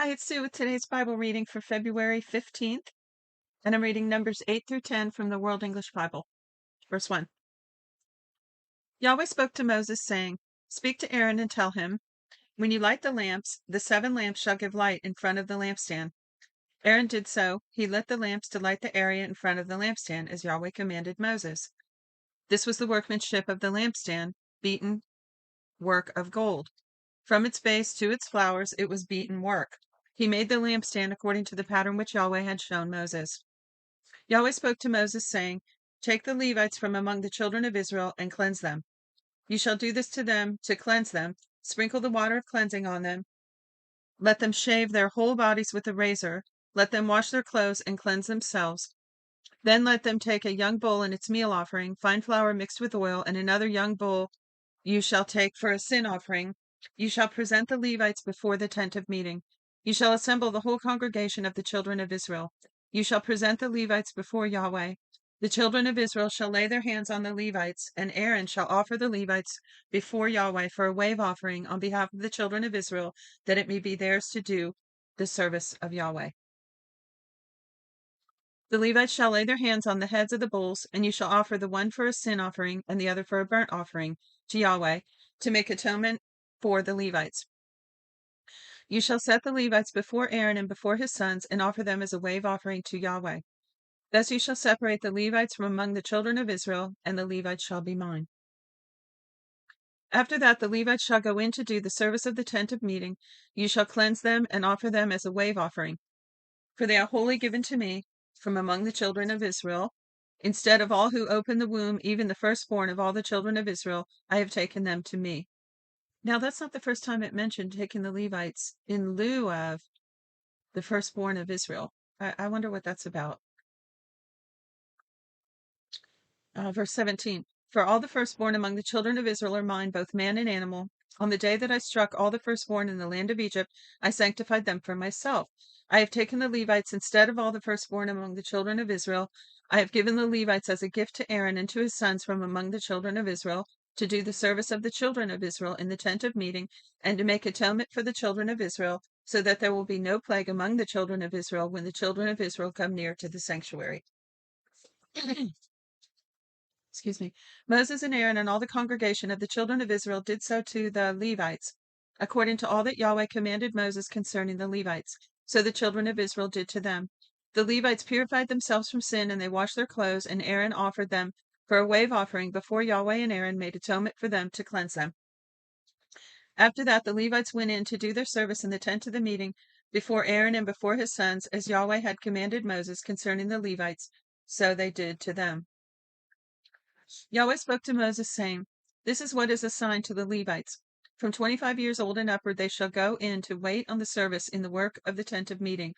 Hi, it's Sue with today's Bible reading for February 15th, and I'm reading Numbers 8 through 10 from the World English Bible. Verse 1. Yahweh spoke to Moses, saying, Speak to Aaron and tell him, When you light the lamps, the 7 lamps shall give light in front of the lampstand. Aaron did so. He lit the lamps to light the area in front of the lampstand, as Yahweh commanded Moses. This was the workmanship of the lampstand, beaten work of gold. From its base to its flowers it was beaten work. He made the lampstand according to the pattern which Yahweh had shown Moses. Yahweh spoke to Moses, saying, Take the Levites from among the children of Israel and cleanse them. You shall do this to them to cleanse them. Sprinkle the water of cleansing on them. Let them shave their whole bodies with a razor. Let them wash their clothes and cleanse themselves. Then let them take a young bull and its meal offering, fine flour mixed with oil, and another young bull you shall take for a sin offering. You shall present the Levites before the tent of meeting. You shall assemble the whole congregation of the children of Israel. You shall present the Levites before Yahweh. The children of Israel shall lay their hands on the Levites, and Aaron shall offer the Levites before Yahweh for a wave offering on behalf of the children of Israel, that it may be theirs to do the service of Yahweh. The Levites shall lay their hands on the heads of the bulls, and you shall offer the one for a sin offering and the other for a burnt offering to Yahweh, to make atonement for the Levites. You shall set the Levites before Aaron and before his sons, and offer them as a wave offering to Yahweh. Thus you shall separate the Levites from among the children of Israel, and the Levites shall be mine. After that the Levites shall go in to do the service of the tent of meeting. You shall cleanse them and offer them as a wave offering. For they are wholly given to me from among the children of Israel. Instead of all who open the womb, even the firstborn of all the children of Israel, I have taken them to me. Now, that's not the first time it mentioned taking the Levites in lieu of the firstborn of Israel. I wonder what that's about. Verse 17. For all the firstborn among the children of Israel are mine, both man and animal. On the day that I struck all the firstborn in the land of Egypt, I sanctified them for myself. I have taken the Levites instead of all the firstborn among the children of Israel. I have given the Levites as a gift to Aaron and to his sons from among the children of Israel, to do the service of the children of Israel in the tent of meeting, and to make atonement for the children of Israel, so that there will be no plague among the children of Israel when the children of Israel come near to the sanctuary. Excuse me. Moses and Aaron and all the congregation of the children of Israel did so to the Levites, according to all that Yahweh commanded Moses concerning the Levites. So the children of Israel did to them. The Levites purified themselves from sin, and they washed their clothes, and Aaron offered them for a wave offering before Yahweh, and Aaron made atonement for them to cleanse them. After that, the Levites went in to do their service in the tent of the meeting before Aaron and before his sons, as Yahweh had commanded Moses concerning the Levites, so they did to them. Yahweh spoke to Moses, saying, This is what is assigned to the Levites. From 25 years old and upward they shall go in to wait on the service in the work of the tent of meeting.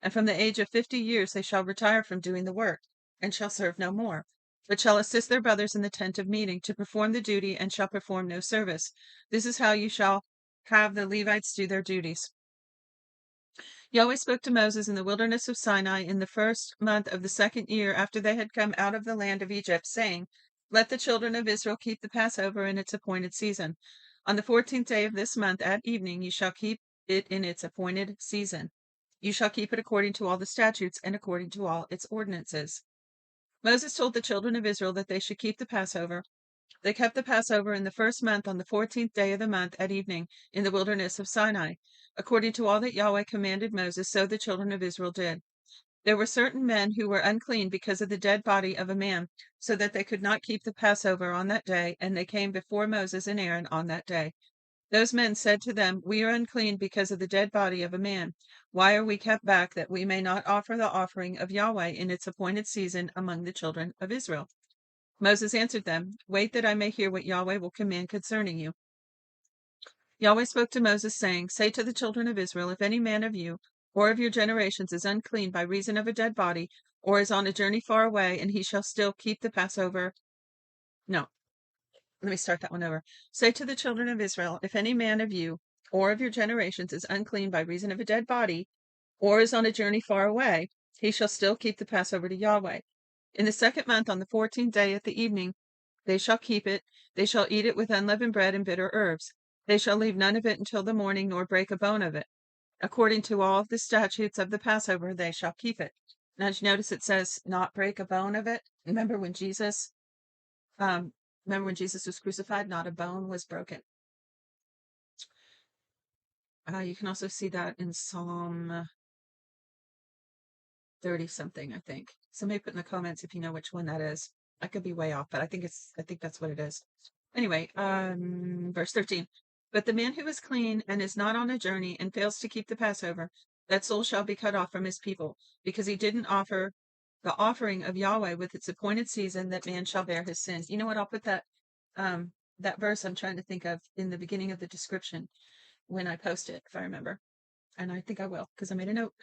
And from the age of 50 years they shall retire from doing the work, and shall serve no more, but shall assist their brothers in the tent of meeting to perform the duty, and shall perform no service. This is how you shall have the Levites do their duties. Yahweh spoke to Moses in the wilderness of Sinai in the first month of the second year after they had come out of the land of Egypt, saying, Let the children of Israel keep the Passover in its appointed season. On the 14th day of this month at evening you shall keep it in its appointed season. You shall keep it according to all the statutes and according to all its ordinances. Moses told the children of Israel that they should keep the Passover. They kept the Passover in the first month on the 14th day of the month at evening in the wilderness of Sinai. According to all that Yahweh commanded Moses, so the children of Israel did. There were certain men who were unclean because of the dead body of a man, so that they could not keep the Passover on that day, and they came before Moses and Aaron on that day. Those men said to them, We are unclean because of the dead body of a man. Why are we kept back that we may not offer the offering of Yahweh in its appointed season among the children of Israel? Moses answered them, Wait that I may hear what Yahweh will command concerning you. Yahweh spoke to Moses, saying, Say to the children of Israel, If any man of you or of your generations is unclean by reason of a dead body, or is on a journey far away, and he shall still keep the Passover. No, let me start that one over. Say to the children of Israel, If any man of you or of your generations is unclean by reason of a dead body, or is on a journey far away, he shall still keep the Passover to Yahweh. In the second month, on the 14th day at the evening, they shall keep it. They shall eat it with unleavened bread and bitter herbs. They shall leave none of it until the morning, nor break a bone of it. According to all the statutes of the Passover, they shall keep it. Now, did you notice it says not break a bone of it? Um, remember when Jesus was crucified, not a bone was broken. You can also see that in Psalm 30 something, I think. Somebody put in the comments if you know which one that is. I could be way off, but I think that's what it is. Anyway, verse 13. But the man who is clean and is not on a journey and fails to keep the Passover, that soul shall be cut off from his people, because he didn't offer the offering of Yahweh with its appointed season, that man shall bear his sins. You know what? I'll put that verse I'm trying to think of in the beginning of the description when I post it, if I remember. And I think I will, because I made a note.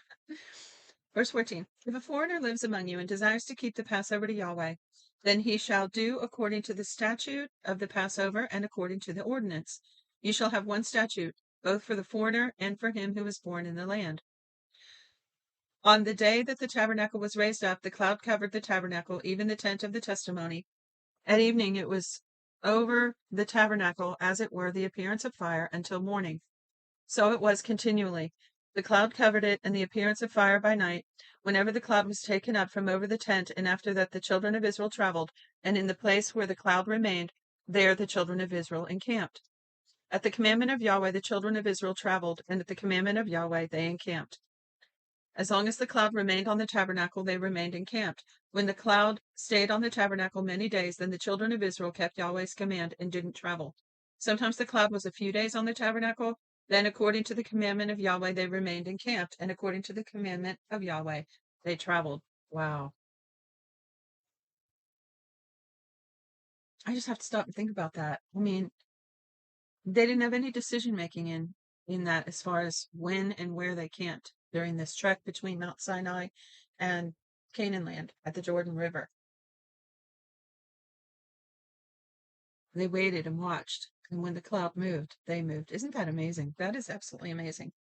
Verse 14. If a foreigner lives among you and desires to keep the Passover to Yahweh, then he shall do according to the statute of the Passover and according to the ordinance. You shall have one statute, both for the foreigner and for him who is born in the land. On the day that the tabernacle was raised up, the cloud covered the tabernacle, even the tent of the testimony. At evening it was over the tabernacle, as it were the appearance of fire, until morning. So it was continually. The cloud covered it, and the appearance of fire by night, whenever the cloud was taken up from over the tent, and after that the children of Israel traveled, and in the place where the cloud remained, there the children of Israel encamped. At the commandment of Yahweh the children of Israel traveled, and at the commandment of Yahweh they encamped. As long as the cloud remained on the tabernacle, they remained encamped. When the cloud stayed on the tabernacle many days, then the children of Israel kept Yahweh's command and didn't travel. Sometimes the cloud was a few days on the tabernacle. Then, according to the commandment of Yahweh, they remained encamped, and according to the commandment of Yahweh, they traveled. Wow. I just have to stop and think about that. I mean, they didn't have any decision making in that as far as when and where they camped during this trek between Mount Sinai and Canaan land at the Jordan River. They waited and watched, and when the cloud moved, they moved. Isn't that amazing? That is absolutely amazing.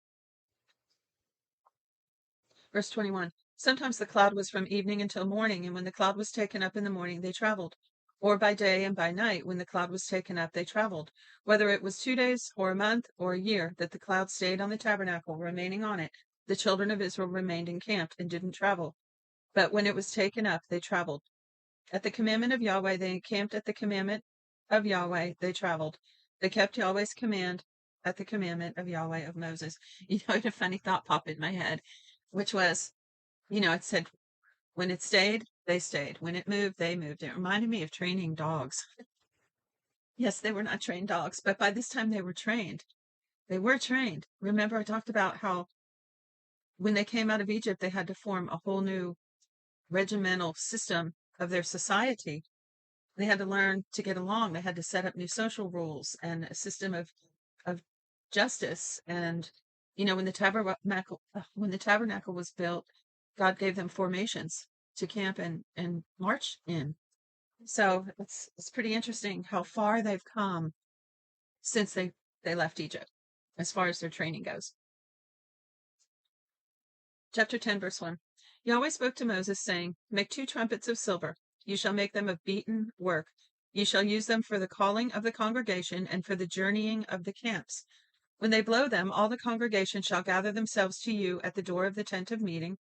Verse 21. Sometimes the cloud was from evening until morning, and when the cloud was taken up in the morning, they traveled. Or by day and by night, when the cloud was taken up, they traveled. Whether it was 2 days, or a month, or a year, that the cloud stayed on the tabernacle, remaining on it, the children of Israel remained encamped and didn't travel. But when it was taken up, they traveled. At the commandment of Yahweh, they encamped. At the commandment of Yahweh, they traveled. They kept Yahweh's command at the commandment of Yahweh of Moses. You know, I had a funny thought pop in my head, which was, it said, when it stayed, they stayed. When it moved, they moved. It reminded me of training dogs. Yes, they were not trained dogs, but by this time they were trained. They were trained. Remember, I talked about how when they came out of Egypt, they had to form a whole new regimental system of their society. They had to learn to get along. They had to set up new social rules and a system of justice. And when the tabernacle was built, God gave them formations to camp and march in. So it's pretty interesting how far they've come since they left Egypt, as far as their training goes. Chapter 10, verse 1. Yahweh spoke to Moses, saying, Make 2 trumpets of silver. You shall make them of beaten work. You shall use them for the calling of the congregation and for the journeying of the camps. When they blow them, all the congregation shall gather themselves to you at the door of the tent of meeting.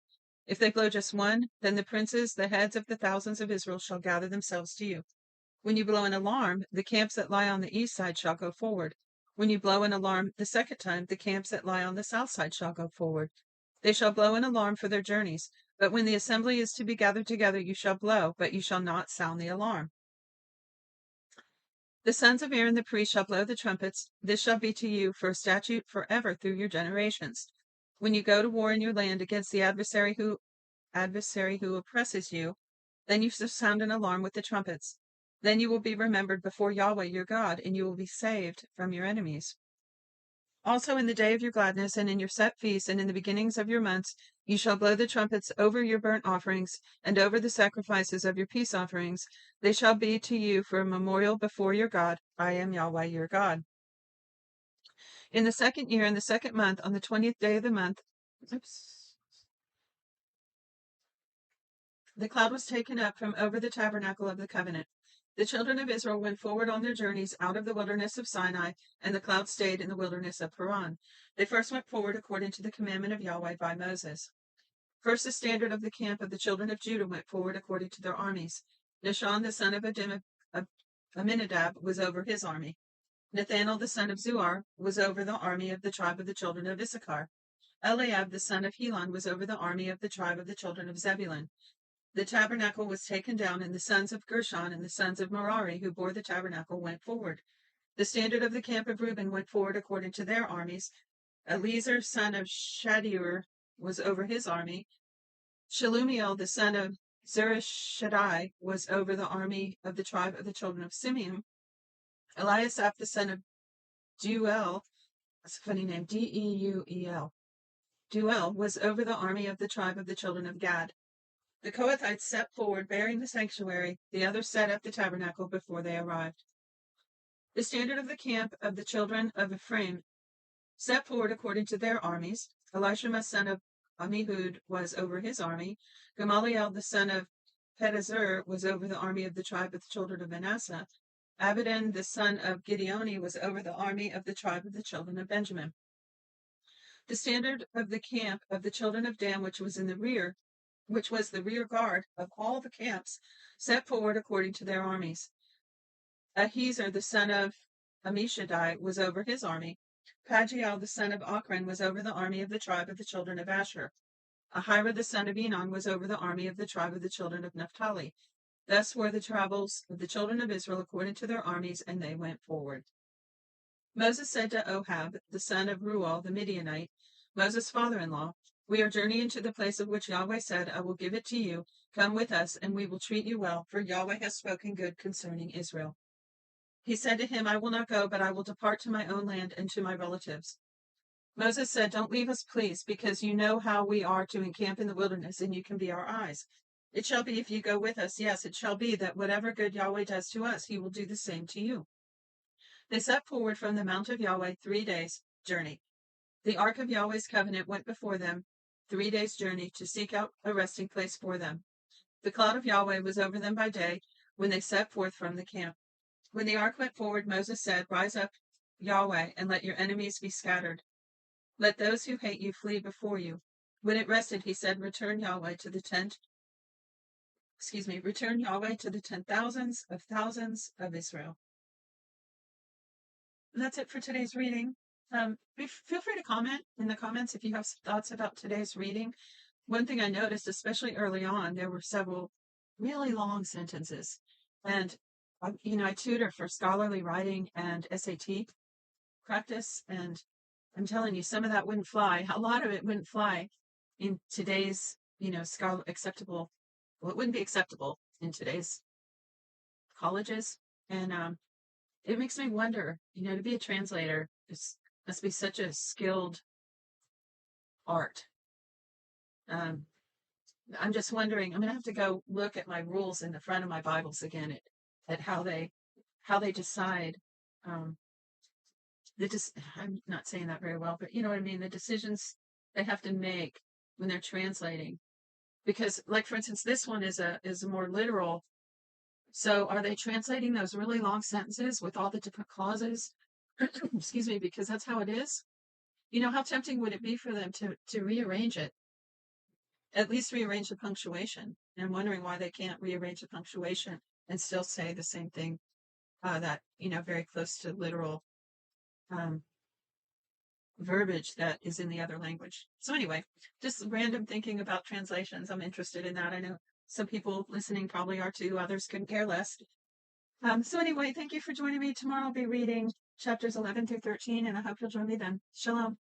If they blow just one, then the princes, the heads of the thousands of Israel, shall gather themselves to you. When you blow an alarm, the camps that lie on the east side shall go forward. When you blow an alarm the second time, the camps that lie on the south side shall go forward. They shall blow an alarm for their journeys. But when the assembly is to be gathered together, you shall blow, but you shall not sound the alarm. The sons of Aaron the priest shall blow the trumpets. This shall be to you for a statute forever through your generations. When you go to war in your land against the adversary who oppresses you, then you shall sound an alarm with the trumpets. Then you will be remembered before Yahweh your God, and you will be saved from your enemies. Also in the day of your gladness, and in your set feasts, and in the beginnings of your months, you shall blow the trumpets over your burnt offerings, and over the sacrifices of your peace offerings. They shall be to you for a memorial before your God. I am Yahweh your God. In the 2nd year, in the 2nd month, on the 20th day of the month, the cloud was taken up from over the tabernacle of the covenant. The children of Israel went forward on their journeys out of the wilderness of Sinai, and the cloud stayed in the wilderness of Paran. They first went forward according to the commandment of Yahweh by Moses. First, the standard of the camp of the children of Judah went forward according to their armies. Nahshon, the son of Amminadab, was over his army. Nathanael, the son of Zuar, was over the army of the tribe of the children of Issachar. Eliab, the son of Helon, was over the army of the tribe of the children of Zebulun. The tabernacle was taken down, and the sons of Gershon and the sons of Merari, who bore the tabernacle, went forward. The standard of the camp of Reuben went forward according to their armies. Eliezer, son of Shadeur, was over his army. Shelumiel, the son of Zurishaddai, was over the army of the tribe of the children of Simeon. Eliasaph, the son of Deuel, that's a funny name, Deuel, Deuel, was over the army of the tribe of the children of Gad. The Kohathites set forward bearing the sanctuary, the others set up the tabernacle before they arrived. The standard of the camp of the children of Ephraim set forward according to their armies. Elishama, son of Ammihud, was over his army. Gamaliel, the son of Pedazur, was over the army of the tribe of the children of Manasseh. Abidan, the son of Gideoni, was over the army of the tribe of the children of Benjamin. The standard of the camp of the children of Dan, which was the rear guard of all the camps, set forward according to their armies. Ahiezer, the son of Ammishaddai, was over his army. Pagiel, the son of Ochran, was over the army of the tribe of the children of Asher. Ahira, the son of Enon, was over the army of the tribe of the children of Naphtali. Thus were the travels of the children of Israel according to their armies, and they went forward. Moses said to Ohab, the son of Ruel, the Midianite, Moses' father-in-law, "We are journeying to the place of which Yahweh said, I will give it to you. Come with us, and we will treat you well, for Yahweh has spoken good concerning Israel." He said to him, "I will not go, but I will depart to my own land and to my relatives." Moses said, "Don't leave us, please, because you know how we are to encamp in the wilderness, and you can be our eyes. It shall be if you go with us, yes, it shall be that whatever good Yahweh does to us, he will do the same to you." They set forward from the mount of Yahweh 3 days' journey. The ark of Yahweh's covenant went before them 3 days' journey to seek out a resting place for them. The cloud of Yahweh was over them by day when they set forth from the camp. When the ark went forward, Moses said, "Rise up, Yahweh, and let your enemies be scattered. Let those who hate you flee before you." When it rested, he said, return Yahweh to the 10,000s of Israel. And that's it for today's reading. Feel free to comment in the comments if you have thoughts about today's reading. One thing I noticed, especially early on, there were several really long sentences. And, I tutor for scholarly writing and SAT practice, and I'm telling you, some of that wouldn't fly. A lot of it wouldn't fly in today's, acceptable. Well, it wouldn't be acceptable in today's colleges. And it makes me wonder, to be a translator must be such a skilled art. I'm just wondering, I'm going to have to go look at my rules in the front of my Bibles again at how they decide. I'm not saying that very well, but you know what I mean? The decisions they have to make when they're translating. Because, like, for instance, this one is a more literal. So are they translating those really long sentences with all the different clauses? Excuse me, because that's how it is. How tempting would it be for them to rearrange it? At least rearrange the punctuation. And I'm wondering why they can't rearrange the punctuation and still say the same thing that, very close to literal verbiage that is in the other language. So anyway, just random thinking about translations. I'm interested in that. I know some people listening probably are too. Others couldn't care less. So anyway, thank you for joining me. Tomorrow I'll be reading chapters 11 through 13, and I hope you'll join me then. Shalom.